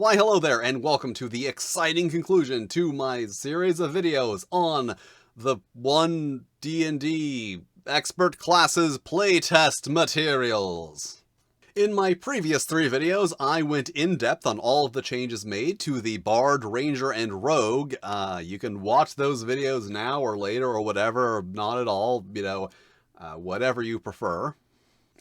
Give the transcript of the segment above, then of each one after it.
Why hello there, and welcome to the exciting conclusion to my series of videos on the 1 D&D Expert Classes Playtest materials. In my previous 3 videos, I went in depth on all of the changes made to the Bard, Ranger, and Rogue. You can watch those videos now or later or whatever, or not at all, whatever you prefer.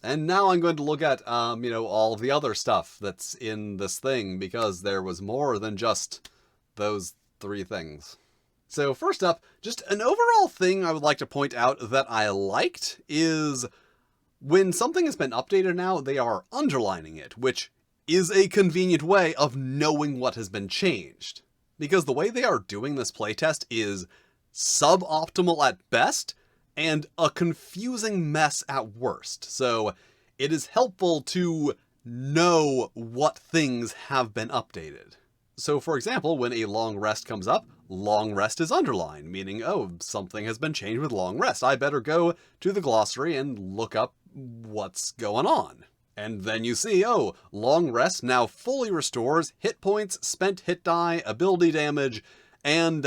And now I'm going to look at, all of the other stuff that's in this thing, because there was more than just those 3 things. So first up, just an overall thing I would like to point out that I liked is when something has been updated now, they are underlining it, which is a convenient way of knowing what has been changed. Because the way they are doing this playtest is suboptimal at best, and a confusing mess at worst. So it is helpful to know what things have been updated. So for example, when a long rest comes up, long rest is underlined, meaning, oh, something has been changed with long rest. I better go to the glossary and look up what's going on. And then you see, oh, long rest now fully restores hit points, spent hit die, ability damage, and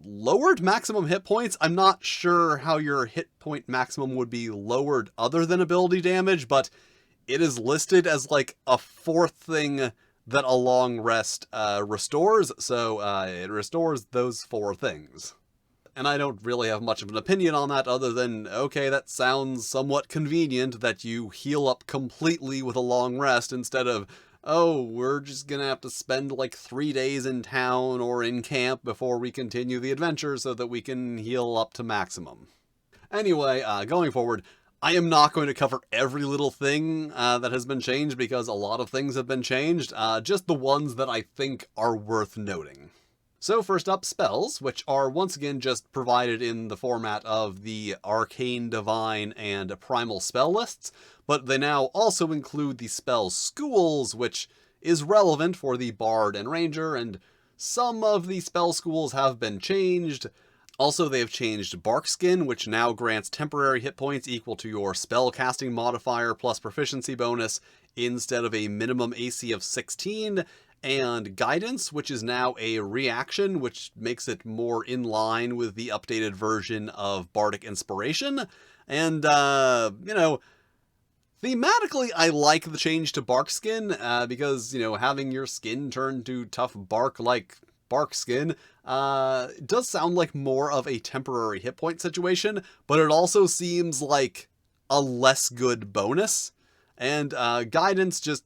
lowered maximum hit points. I'm not sure how your hit point maximum would be lowered other than ability damage, but it is listed as like a 4th thing that a long rest restores, so it restores those 4 things. And I don't really have much of an opinion on that other than, okay, that sounds somewhat convenient that you heal up completely with a long rest instead of, oh, we're just gonna have to spend like 3 days in town or in camp before we continue the adventure so that we can heal up to maximum. Anyway, going forward, I am not going to cover every little thing that has been changed because a lot of things have been changed, just the ones that I think are worth noting. So first up, spells, which are once again just provided in the format of the Arcane, Divine, and Primal spell lists, but they now also include the spell schools, which is relevant for the Bard and Ranger, and some of the spell schools have been changed. Also, they have changed Barkskin, which now grants temporary hit points equal to your spell casting modifier plus proficiency bonus instead of a minimum AC of 16, and Guidance, which is now a reaction, which makes it more in line with the updated version of Bardic Inspiration. And, thematically, I like the change to Barkskin, because, having your skin turn to tough bark like Barkskin does sound like more of a temporary hit point situation, but it also seems like a less good bonus. And Guidance just,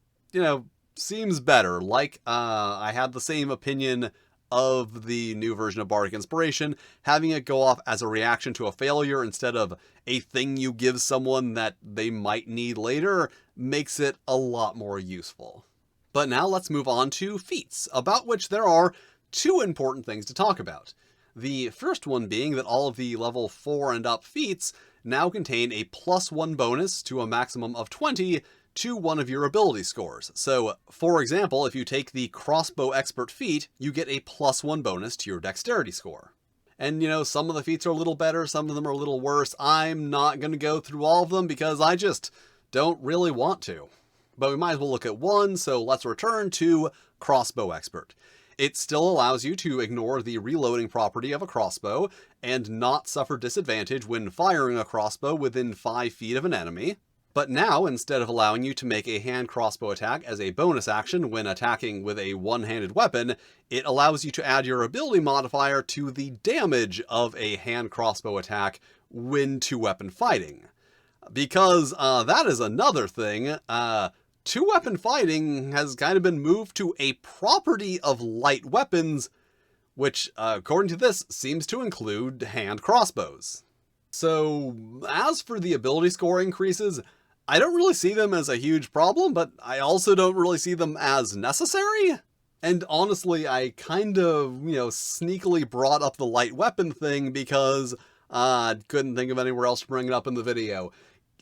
seems better. Like, I had the same opinion of the new version of Bardic Inspiration. Having it go off as a reaction to a failure instead of a thing you give someone that they might need later makes it a lot more useful. But now let's move on to feats, about which there are 2 important things to talk about. The first one being that all of the level 4 and up feats now contain a +1 bonus to a maximum of 20 to one of your ability scores. So, for example, if you take the Crossbow Expert feat, you get a +1 bonus to your dexterity score. And, some of the feats are a little better, some of them are a little worse. I'm not going to go through all of them because I just don't really want to. But we might as well look at one, so let's return to Crossbow Expert. It still allows you to ignore the reloading property of a crossbow and not suffer disadvantage when firing a crossbow within 5 feet of an enemy. But now, instead of allowing you to make a hand crossbow attack as a bonus action when attacking with a one-handed weapon, it allows you to add your ability modifier to the damage of a hand crossbow attack when 2-weapon fighting. Because that is another thing. 2-weapon fighting has kind of been moved to a property of light weapons, which, according to this, seems to include hand crossbows. So, as for the ability score increases, I don't really see them as a huge problem, but I also don't really see them as necessary. And honestly, I kind of, sneakily brought up the light weapon thing because I couldn't think of anywhere else to bring it up in the video.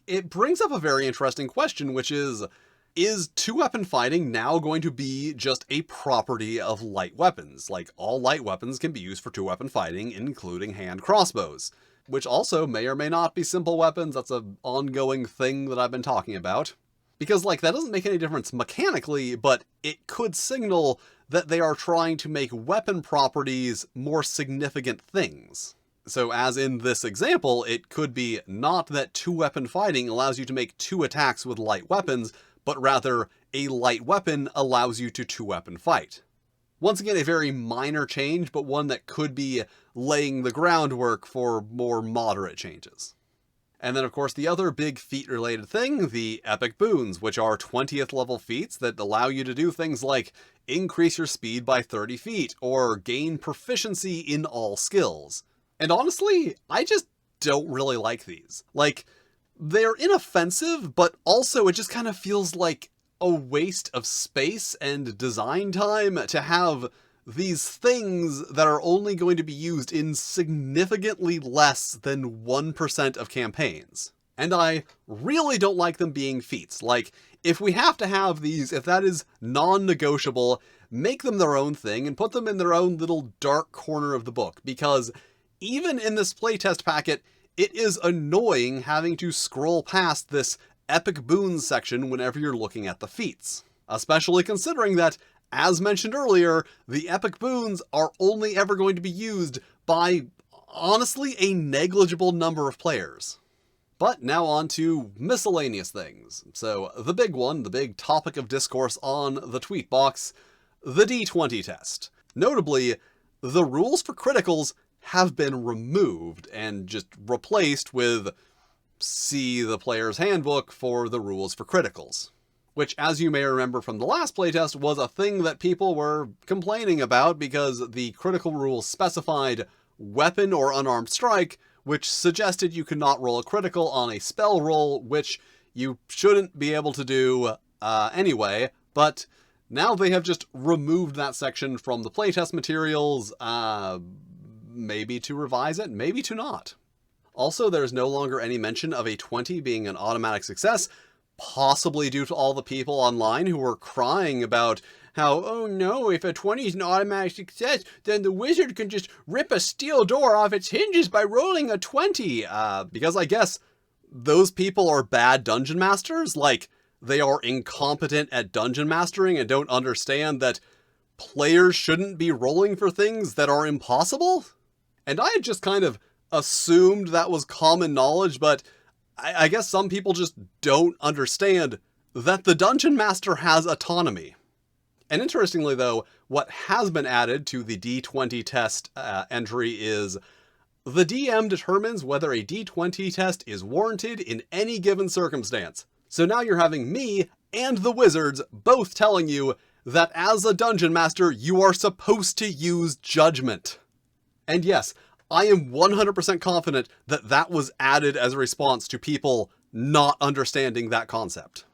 It brings up a very interesting question, which is 2-weapon fighting now going to be just a property of light weapons? Like, all light weapons can be used for 2-weapon fighting, including hand crossbows. Which also may or may not be simple weapons. That's an ongoing thing that I've been talking about. Because, like, that doesn't make any difference mechanically, but it could signal that they are trying to make weapon properties more significant things. So as in this example, it could be not that two-weapon fighting allows you to make two attacks with light weapons, but rather a light weapon allows you to two-weapon fight. Once again, a very minor change, but one that could be laying the groundwork for more moderate changes. And then, of course, the other big feat-related thing, the epic boons, which are 20th level feats that allow you to do things like increase your speed by 30 feet, or gain proficiency in all skills. And honestly, I just don't really like these. Like, they're inoffensive, but also it just kind of feels like a waste of space and design time to have these things that are only going to be used in significantly less than 1% of campaigns. And I really don't like them being feats. Like, if we have to have these, if that is non-negotiable, make them their own thing and put them in their own little dark corner of the book, because even in this playtest packet, it is annoying having to scroll past this epic boons section whenever you're looking at the feats. Especially considering that, as mentioned earlier, the epic boons are only ever going to be used by, honestly, a negligible number of players. But now on to miscellaneous things. So the big one, the big topic of discourse on the tweet box, the D20 test. Notably, the rules for criticals have been removed and just replaced with see the player's handbook for the rules for criticals. Which, as you may remember from the last playtest, was a thing that people were complaining about because the critical rules specified weapon or unarmed strike, which suggested you could not roll a critical on a spell roll, which you shouldn't be able to do anyway, but now they have just removed that section from the playtest materials, maybe to revise it, maybe to not. Also, there's no longer any mention of a 20 being an automatic success, possibly due to all the people online who were crying about how, oh no, if a 20 is an automatic success, then the wizard can just rip a steel door off its hinges by rolling a 20. Because I guess those people are bad dungeon masters, like they are incompetent at dungeon mastering and don't understand that players shouldn't be rolling for things that are impossible? And I had just kind of assumed that was common knowledge, but I guess some people just don't understand that the dungeon master has autonomy. And interestingly though, what has been added to the D20 test entry is the DM determines whether a D20 test is warranted in any given circumstance. So now you're having me and the wizards both telling you that as a dungeon master, you are supposed to use judgment. And yes, I am 100% confident that that was added as a response to people not understanding that concept.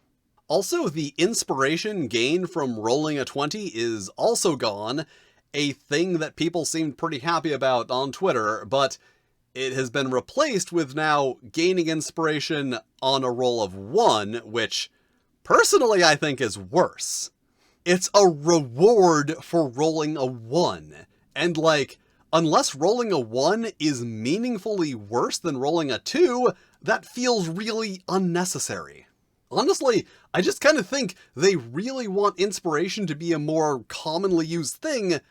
Also, the inspiration gained from rolling a 20 is also gone, a thing that people seemed pretty happy about on Twitter, but it has been replaced with now gaining inspiration on a roll of 1, which personally I think is worse. It's a reward for rolling a 1, and like, unless rolling a 1 is meaningfully worse than rolling a 2, that feels really unnecessary. Honestly, I just kind of think they really want inspiration to be a more commonly used thing,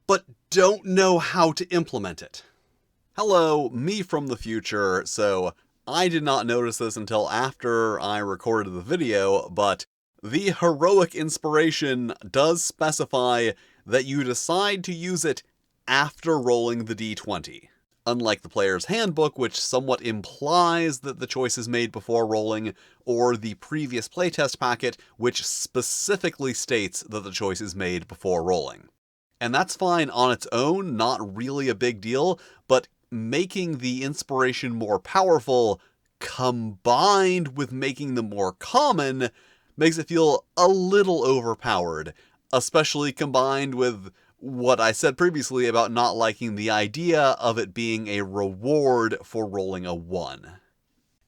but don't know how to implement it. Hello, me from the future. So I did not notice this until after I recorded the video, but the heroic inspiration does specify that you decide to use it after rolling the d20. Unlike the player's handbook, which somewhat implies that the choice is made before rolling, or the previous playtest packet, which specifically states that the choice is made before rolling. And that's fine on its own, not really a big deal, but making the inspiration more powerful, combined with making them more common, makes it feel a little overpowered, especially combined with what I said previously about not liking the idea of it being a reward for rolling a 1.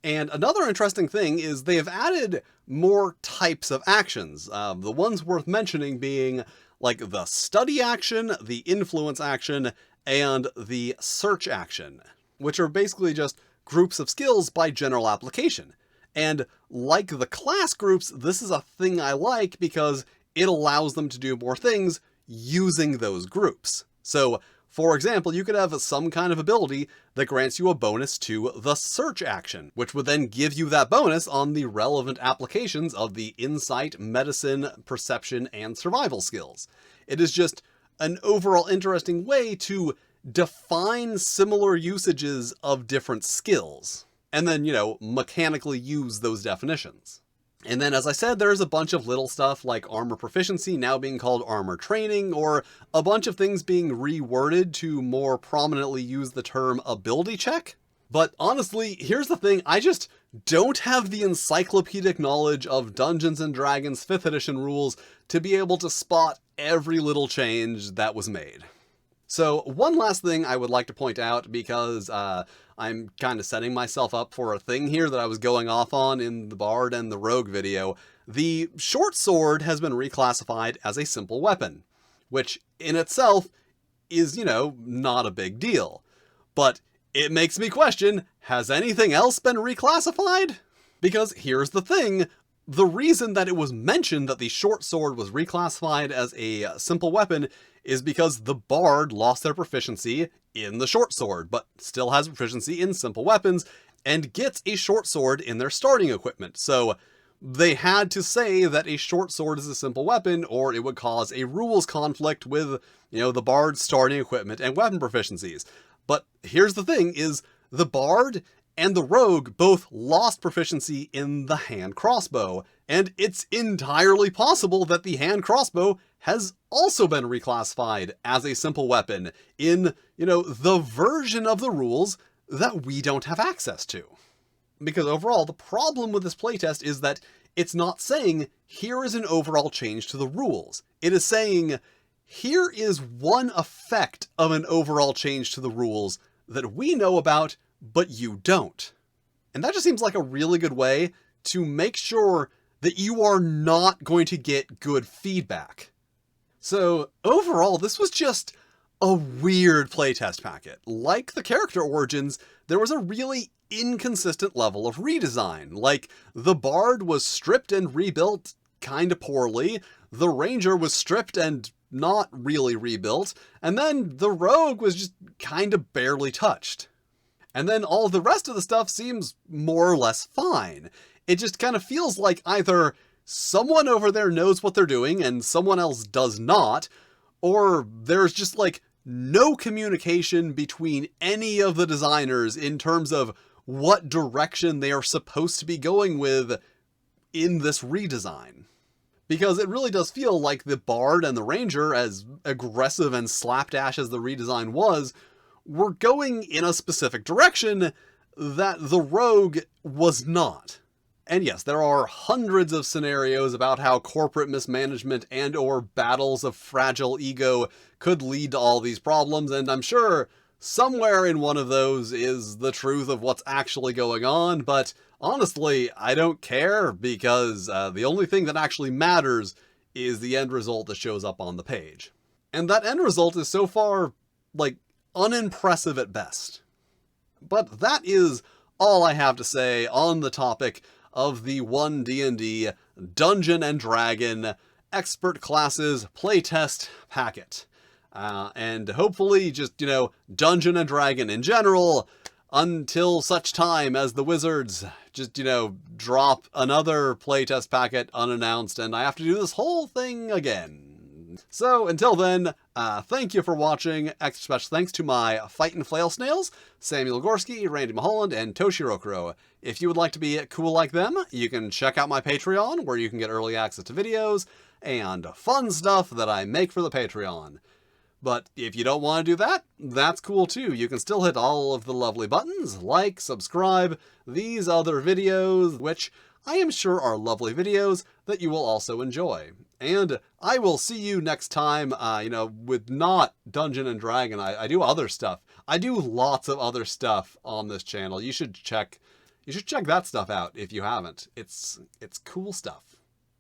And another interesting thing is they have added more types of actions. The ones worth mentioning being like the study action, the influence action, and the search action, which are basically just groups of skills by general application. And like the class groups, this is a thing I like because it allows them to do more things using those groups. So, for example, you could have some kind of ability that grants you a bonus to the search action, which would then give you that bonus on the relevant applications of the insight, medicine, perception, and survival skills. It is just an overall interesting way to define similar usages of different skills, and then, mechanically use those definitions. And then, as I said, there's a bunch of little stuff like armor proficiency now being called armor training, or a bunch of things being reworded to more prominently use the term ability check. But honestly, here's the thing, I just don't have the encyclopedic knowledge of Dungeons & Dragons 5th edition rules to be able to spot every little change that was made. So one last thing I would like to point out, because I'm kind of setting myself up for a thing here that I was going off on in the Bard and the Rogue video. The short sword has been reclassified as a simple weapon, which in itself is, not a big deal. But it makes me question, has anything else been reclassified? Because here's the thing, the reason that it was mentioned that the short sword was reclassified as a simple weapon is because the Bard lost their proficiency in the short sword, but still has proficiency in simple weapons, and gets a short sword in their starting equipment. So they had to say that a short sword is a simple weapon, or it would cause a rules conflict with, the Bard's starting equipment and weapon proficiencies. But here's the thing, is the Bard and the Rogue both lost proficiency in the hand crossbow, and it's entirely possible that the hand crossbow has also been reclassified as a simple weapon in, the version of the rules that we don't have access to. Because overall, the problem with this playtest is that it's not saying, here is an overall change to the rules. It is saying, here is one effect of an overall change to the rules that we know about, but you don't. And that just seems like a really good way to make sure that you are not going to get good feedback. So overall, this was just a weird playtest packet. Like the character origins, there was a really inconsistent level of redesign. Like, the Bard was stripped and rebuilt kinda poorly, the Ranger was stripped and not really rebuilt, and then the Rogue was just kinda barely touched. And then all the rest of the stuff seems more or less fine. It just kind of feels like either someone over there knows what they're doing and someone else does not, or there's just no communication between any of the designers in terms of what direction they are supposed to be going with in this redesign. Because it really does feel like the Bard and the Ranger, as aggressive and slapdash as the redesign was, were going in a specific direction that the Rogue was not. And yes, there are hundreds of scenarios about how corporate mismanagement and or battles of fragile ego could lead to all these problems, and I'm sure somewhere in one of those is the truth of what's actually going on, but honestly, I don't care, because the only thing that actually matters is the end result that shows up on the page. And that end result is so far, unimpressive at best. But that is all I have to say on the topic of the 1D&D Dungeon & Dragon Expert Classes Playtest Packet. And hopefully just, Dungeon & Dragon in general, until such time as the Wizards just, drop another playtest packet unannounced and I have to do this whole thing again. So until then, thank you for watching. Extra special thanks to my Fight and Flail Snails, Samuel Gorski, Randy Mulholland, and Toshiro Kuro. If you would like to be cool like them, you can check out my Patreon, where you can get early access to videos and fun stuff that I make for the Patreon. But if you don't want to do that, that's cool too. You can still hit all of the lovely buttons, like, subscribe, these other videos, which I am sure are lovely videos that you will also enjoy. And I will see you next time, with not Dungeon & Dragon. I do other stuff. I do lots of other stuff on this channel. You should check that stuff out if you haven't. It's cool stuff.